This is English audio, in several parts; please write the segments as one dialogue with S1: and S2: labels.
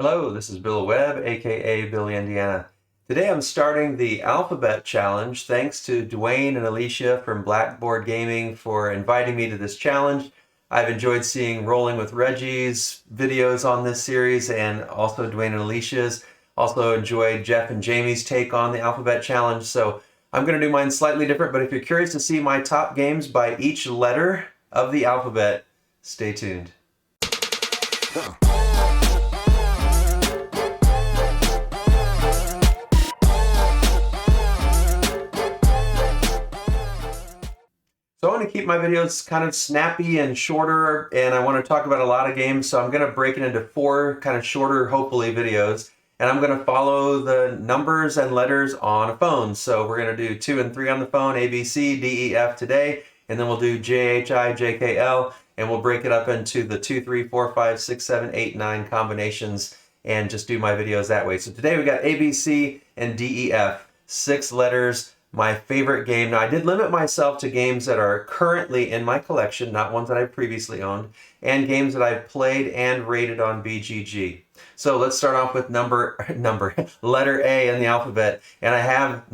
S1: Hello, this is Bill Webb, aka Billy Indiana. Today I'm starting the Alphabet Challenge. Thanks to Dwayne and Alicia from Blackboard Gaming for inviting me to this challenge. I've enjoyed seeing Rolling with Reggie's videos on this series and also Dwayne and Alicia's. Also enjoyed Jeff and Jamie's take on the Alphabet Challenge. So I'm going to do mine slightly different, but if you're curious to see my top games by each letter of the alphabet, stay tuned. So I want to keep my videos kind of snappy and shorter, and I want to talk about a lot of games, so I'm going to break it into 4 kind of shorter, hopefully, videos, and I'm going to follow the numbers and letters on a phone. So we're going to do 2 and 3 on the phone, A, B, C, D, E, F today, and then we'll do J, H, I, J, K, L, and we'll break it up into the 2, 3, 4, 5, 6, 7, 8, 9 combinations, and just do my videos that way. So today we got A, B, C, and D, E, F, 6 letters. My favorite game. Now, I did limit myself to games that are currently in my collection, not ones that I've previously owned, and games that I've played and rated on BGG. So let's start off with letter A in the alphabet. And I have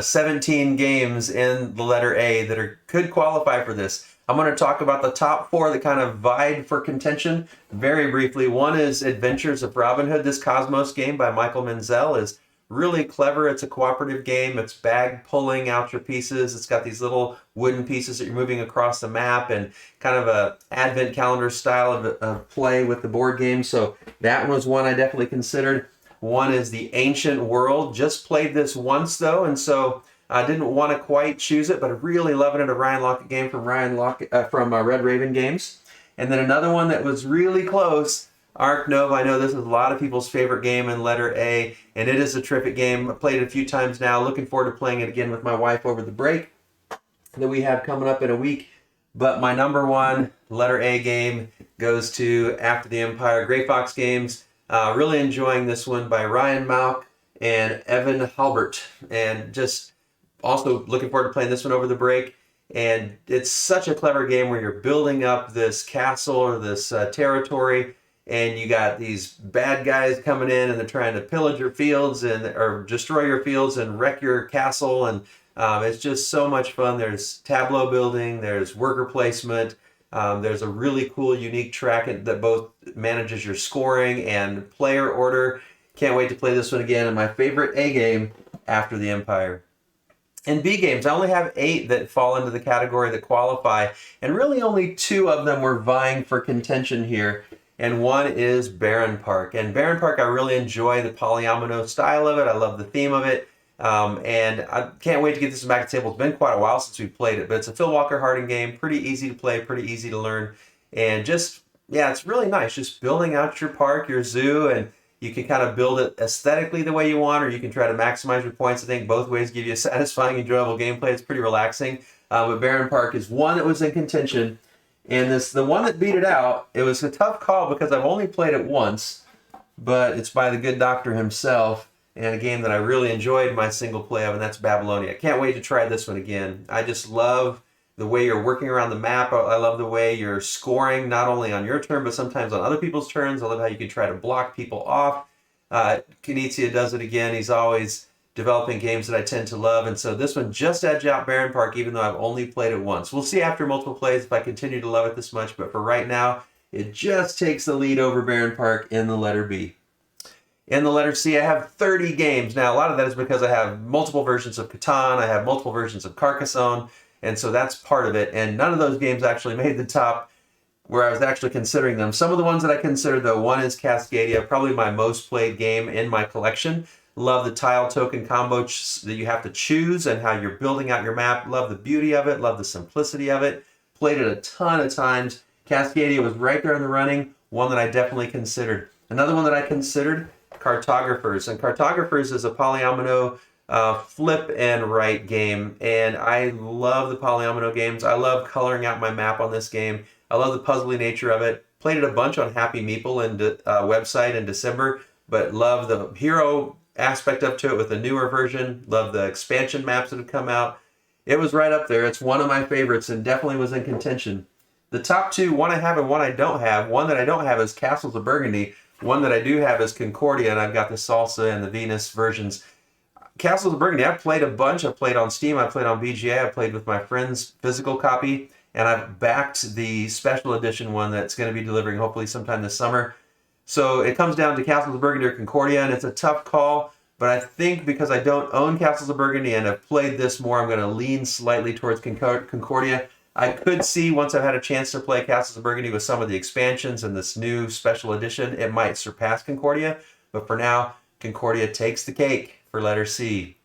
S1: 17 games in the letter A that could qualify for this. I'm going to talk about the top 4 that kind of vied for contention very briefly. One is Adventures of Robin Hood. This Cosmos game by Michael Menzel is really clever. It's a cooperative game. It's bag pulling out your pieces. It's got these little wooden pieces that you're moving across the map, and kind of a advent calendar style of play with the board game. So that was one I definitely considered. One is The Ancient World. Just played this once though, and so I didn't want to quite choose it, but really loving it. A Ryan Lockett game from Red Raven Games. And then another one that was really close, Ark Nova. I know this is a lot of people's favorite game in letter A, and it is a terrific game. I played it a few times now. Looking forward to playing it again with my wife over the break that we have coming up in a week. But my number 1 letter A game goes to After the Empire, Gray Fox Games. Really enjoying this one by Ryan Malk and Evan Halbert. And just also looking forward to playing this one over the break. And it's such a clever game where you're building up this castle or this territory, and you got these bad guys coming in and they're trying to pillage your fields or destroy your fields and wreck your castle. And it's just so much fun. There's tableau building, there's worker placement, there's a really cool, unique track that both manages your scoring and player order. Can't wait to play this one again. And my favorite A game, After the Empire. And B games, I only have 8 that fall into the category that qualify, and really only 2 of them were vying for contention here. And one is Baron Park. And Baron Park, I really enjoy the polyomino style of it. I love the theme of it. And I can't wait to get this back to the table. It's been quite a while since we played it, but it's a Phil Walker Harding game. Pretty easy to play, pretty easy to learn. And just, yeah, it's really nice. Just building out your park, your zoo, and you can kind of build it aesthetically the way you want, or you can try to maximize your points. I think both ways give you a satisfying, enjoyable gameplay. It's pretty relaxing. But Baron Park is one that was in contention. And the one that beat it out, it was a tough call because I've only played it once, but it's by the good doctor himself, and a game that I really enjoyed my single play of, and that's Babylonia. I can't wait to try this one again. I just love the way you're working around the map. I love the way you're scoring, not only on your turn, but sometimes on other people's turns. I love how you can try to block people off. Knizia does it again. He's always developing games that I tend to love, and so this one just edged out Baron Park, even though I've only played it once. We'll see after multiple plays if I continue to love it this much, but for right now, it just takes the lead over Baron Park in the letter B. In the letter C, I have 30 games. Now, a lot of that is because I have multiple versions of Catan, I have multiple versions of Carcassonne, and so that's part of it, and none of those games actually made the top where I was actually considering them. Some of the ones that I considered, though, one is Cascadia, probably my most played game in my collection. Love the tile token combo that you have to choose and how you're building out your map. Love the beauty of it. Love the simplicity of it. Played it a ton of times. Cascadia was right there in the running. One that I definitely considered. Another one that I considered, Cartographers. And Cartographers is a polyomino flip and write game. And I love the polyomino games. I love coloring out my map on this game. I love the puzzly nature of it. Played it a bunch on Happy Meeple and website in December, but love the hero aspect up to it with the newer version. Love the expansion maps that have come out. It was right up there. It's one of my favorites and definitely was in contention. The top 2, one I have and one I don't have. One that I don't have is Castles of Burgundy. one that I do have is Concordia, and I've got the Salsa and the Venus versions. Castles of Burgundy, I've played a bunch. I've played on Steam, I've played on VGA, I've played with my friend's physical copy, and I've backed the special edition one that's going to be delivering hopefully sometime this summer. So it comes down to Castles of Burgundy or Concordia, and it's a tough call, but I think because I don't own Castles of Burgundy and have played this more, I'm going to lean slightly towards Concordia. I could see, once I've had a chance to play Castles of Burgundy with some of the expansions and this new special edition, it might surpass Concordia, but for now, Concordia takes the cake for letter C.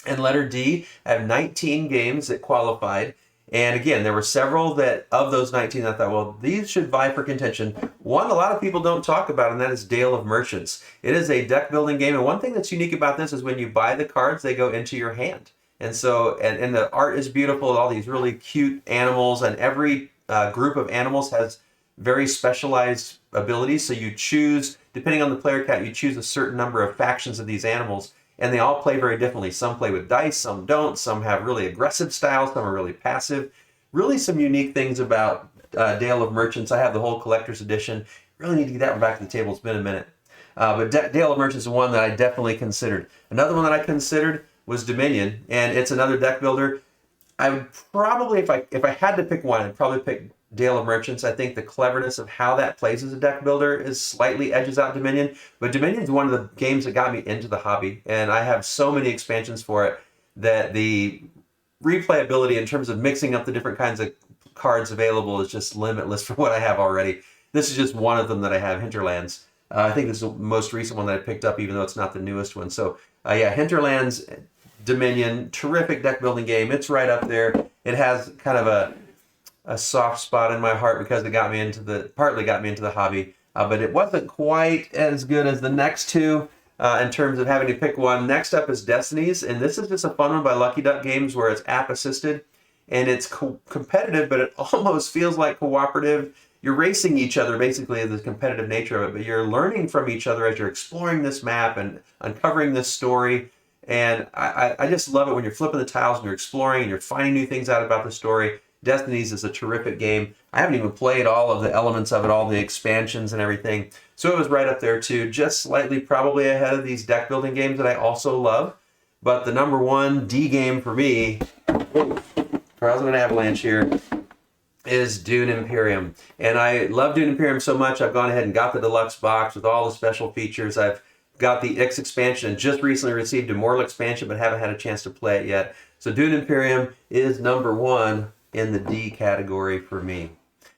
S1: And letter D, I have 19 games that qualified. And again, there were several that, of those 19, I thought, well, these should vie for contention. One a lot of people don't talk about, and that is Dale of Merchants. It is a deck building game, and one thing that's unique about this is when you buy the cards, they go into your hand. And so, and the art is beautiful, all these really cute animals, and every group of animals has very specialized abilities. So you choose, depending on the player count, you choose a certain number of factions of these animals. And they all play very differently. Some play with dice, some don't. Some have really aggressive styles, some are really passive. Really some unique things about Dale of Merchants. I have the whole collector's edition. Really need to get that one back to the table. It's been a minute. But Dale of Merchants is one that I definitely considered. Another one that I considered was Dominion, and it's another deck builder. I would probably, if I had to pick one, I'd probably pick Dale of Merchants. I think the cleverness of how that plays as a deck builder is slightly edges out Dominion, but Dominion is one of the games that got me into the hobby, and I have so many expansions for it that the replayability in terms of mixing up the different kinds of cards available is just limitless for what I have already. This is just one of them that I have, Hinterlands. I think this is the most recent one that I picked up, even though it's not the newest one. So yeah, Hinterlands, Dominion, terrific deck building game. It's right up there. It has kind of a soft spot in my heart because it partly got me into the hobby, but it wasn't quite as good as the next two in terms of having to pick one. Next up is Destinies, and this is just a fun one by Lucky Duck Games where it's app assisted and it's competitive, but it almost feels like cooperative. You're racing each other basically, the competitive nature of it, but you're learning from each other as you're exploring this map and uncovering this story. And I just love it when you're flipping the tiles and you're exploring and you're finding new things out about the story. Destinies is a terrific game. I haven't even played all of the elements of it, all the expansions and everything. So it was right up there too, just slightly probably ahead of these deck building games that I also love. But the number one D game for me, Carl's an avalanche here, is Dune Imperium. And I love Dune Imperium so much, I've gone ahead and got the deluxe box with all the special features. I've got the X expansion and just recently received Immortal expansion, but haven't had a chance to play it yet. So Dune Imperium is number one in the D category for me.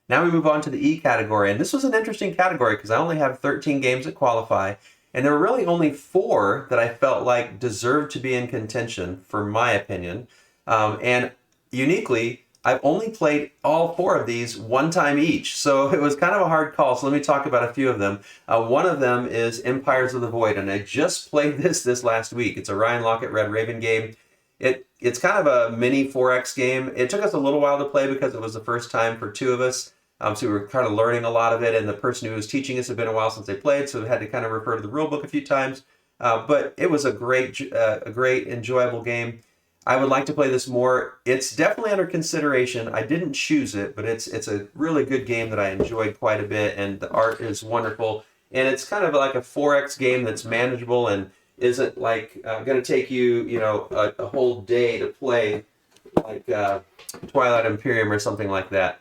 S1: Now we move on to the E category, and this was an interesting category because I only have 13 games that qualify, and there were really only 4 that I felt like deserved to be in contention, for my opinion. And uniquely, I've only played all 4 of these one time each, so it was kind of a hard call. So let me talk about a few of them. One of them is Empires of the Void, and I just played this last week. It's a Ryan Lockett Red Raven game. It's kind of a mini 4X game. It took us a little while to play because it was the first time for 2 of us. So we were kind of learning a lot of it, and the person who was teaching us had been a while since they played, so we had to kind of refer to the rule book a few times. But it was a great, enjoyable game. I would like to play this more. It's definitely under consideration. I didn't choose it, but it's a really good game that I enjoyed quite a bit, and the art is wonderful. And it's kind of like a 4X game that's manageable and isn't like going to take you, a whole day to play, like Twilight Imperium or something like that.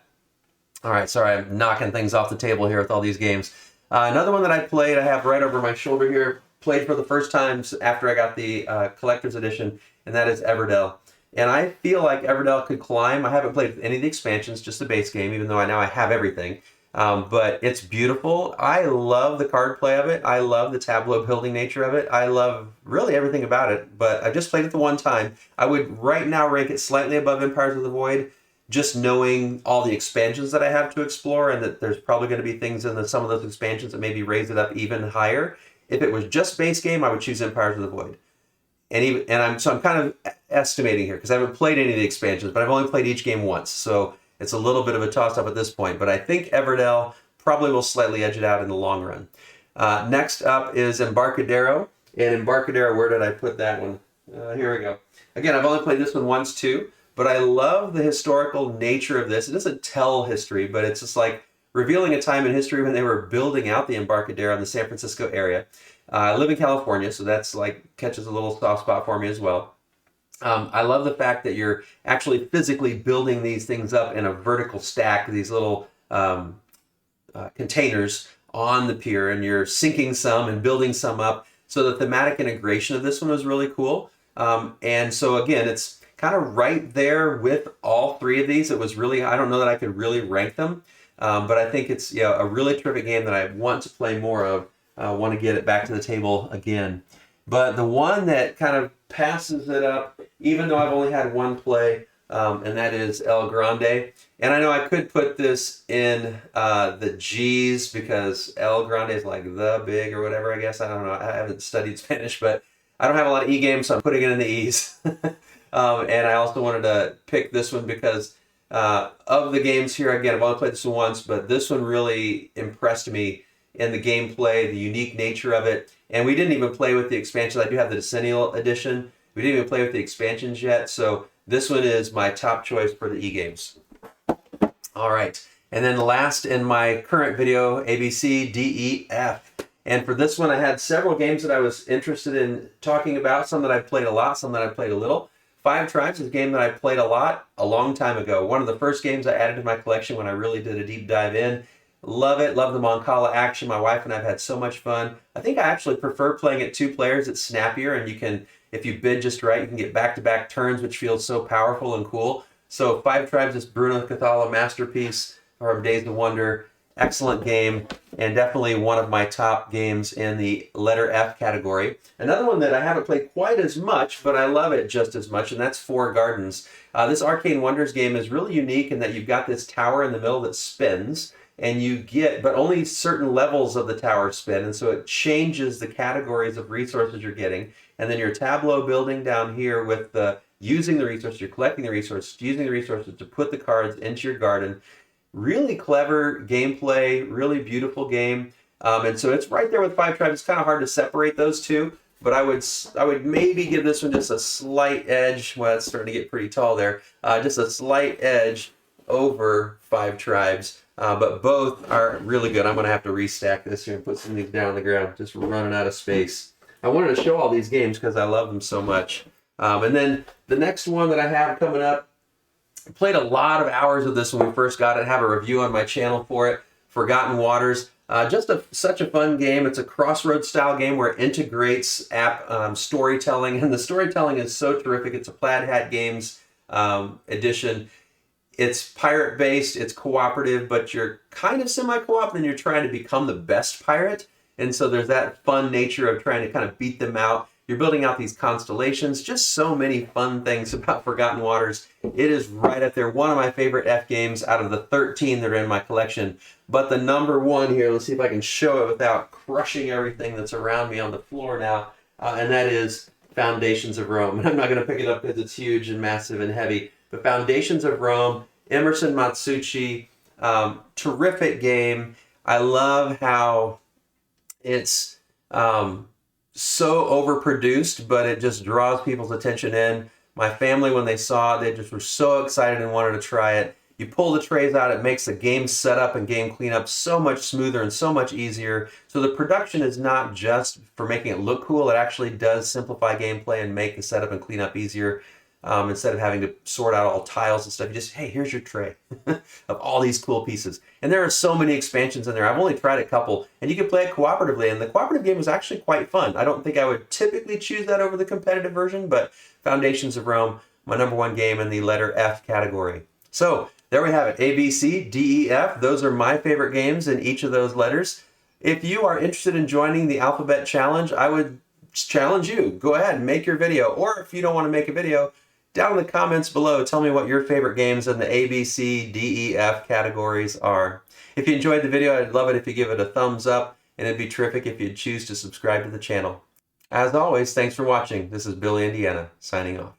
S1: All right, sorry, I'm knocking things off the table here with all these games. Another one that I played, I have right over my shoulder here, played for the first time after I got the collector's edition, and that is Everdell. And I feel like Everdell could climb. I haven't played any of the expansions, just the base game, even though I have everything. But it's beautiful. I love the card play of it. I love the tableau building nature of it. I love really everything about it, but I just played it the one time. I would right now rank it slightly above Empires of the Void, just knowing all the expansions that I have to explore, and that there's probably going to be things in some of those expansions that maybe raise it up even higher. If it was just base game, I would choose Empires of the Void. I'm kind of estimating here because I haven't played any of the expansions, but I've only played each game once, so it's a little bit of a toss-up at this point. But I think Everdell probably will slightly edge it out in the long run. Next up is Embarcadero. And Embarcadero, where did I put that one? Here we go. Again, I've only played this one once too, but I love the historical nature of this. It doesn't tell history, but it's just like revealing a time in history when they were building out the Embarcadero in the San Francisco area. I live in California, so that's like catches a little soft spot for me as well. I love the fact that you're actually physically building these things up in a vertical stack, these little containers on the pier, and you're sinking some and building some up. So the thematic integration of this one was really cool. And so again, it's kind of right there with all three of these. It was really, I don't know that I could really rank them, but I think it's a really terrific game that I want to play more of. I want to get it back to the table again. But the one that kind of passes it up, even though I've only had one play, and that is El Grande. And I know I could put this in the G's because El Grande is like the big or whatever, I guess. I don't know. I haven't studied Spanish, but I don't have a lot of E games, so I'm putting it in the E's. And I also wanted to pick this one because of the games here, again, I've only played this one once, but this one really impressed me in the gameplay, the unique nature of it. And we didn't even play with the expansions. I do have the Decennial Edition. We didn't even play with the expansions yet, so this one is my top choice for the e-games. All right, and then last in my current video, A, B, C, D, E, F. And for this one, I had several games that I was interested in talking about, some that I've played a lot, some that I've played a little. Five Tribes is a game that I played a lot a long time ago. One of the first games I added to my collection when I really did a deep dive in. Love it, love the Moncala action. My wife and I have had so much fun. I think I actually prefer playing it 2 players. It's snappier, and you can, if you bid just right, you can get back-to-back turns, which feels so powerful and cool. So Five Tribes is Bruno Cathala masterpiece from Days of Wonder. Excellent game, and definitely one of my top games in the letter F category. Another one that I haven't played quite as much, but I love it just as much, and that's Four Gardens. This Arcane Wonders game is really unique in that you've got this tower in the middle that spins, and you get, but only certain levels of the tower spin, and so it changes the categories of resources you're getting. And then your tableau building down here with the using the resources, you're collecting the resources, using the resources to put the cards into your garden. Really clever gameplay, really beautiful game. And so it's right there with Five Tribes. It's kind of hard to separate those two, but I would maybe give this one just a slight edge. Well, it's starting to get pretty tall there. Just a slight edge over Five Tribes. But both are really good. I'm going to have to restack this here and put some of these down on the ground. Just running out of space. I wanted to show all these games because I love them so much. And then the next one that I have coming up, I played a lot of hours of this when we first got it. I have a review on my channel for it, Forgotten Waters. Such a fun game. It's a crossroads style game where it integrates app storytelling, and the storytelling is so terrific. It's a Plaid Hat Games edition. It's pirate based, it's cooperative, but you're kind of semi-co-op and you're trying to become the best pirate. And so there's that fun nature of trying to kind of beat them out. You're building out these constellations, just so many fun things about Forgotten Waters. It is right up there. One of my favorite F games out of the 13 that are in my collection. But the number one here, let's see if I can show it without crushing everything that's around me on the floor now. And that is Foundations of Rome. And I'm not going to pick it up because it's huge and massive and heavy. But Foundations of Rome, Emerson Matsuuchi, terrific game. I love how it's so overproduced, but it just draws people's attention in. My family, when they saw it, they just were so excited and wanted to try it. You pull the trays out, it makes the game setup and game cleanup so much smoother and so much easier. So the production is not just for making it look cool, it actually does simplify gameplay and make the setup and cleanup easier. Instead of having to sort out all tiles and stuff, you just, hey, here's your tray of all these cool pieces. And there are so many expansions in there. I've only tried a couple, and you can play it cooperatively, and the cooperative game was actually quite fun. I don't think I would typically choose that over the competitive version, but Foundations of Rome, my number one game in the letter F category. So there we have it, A, B, C, D, E, F. Those are my favorite games in each of those letters. If you are interested in joining the Alphabet Challenge, I would challenge you. Go ahead and make your video, or if you don't want to make a video, down in the comments below, tell me what your favorite games in the A, B, C, D, E, F categories are. If you enjoyed the video, I'd love it if you give it a thumbs up, and it'd be terrific if you'd choose to subscribe to the channel. As always, thanks for watching. This is Billy Indiana, signing off.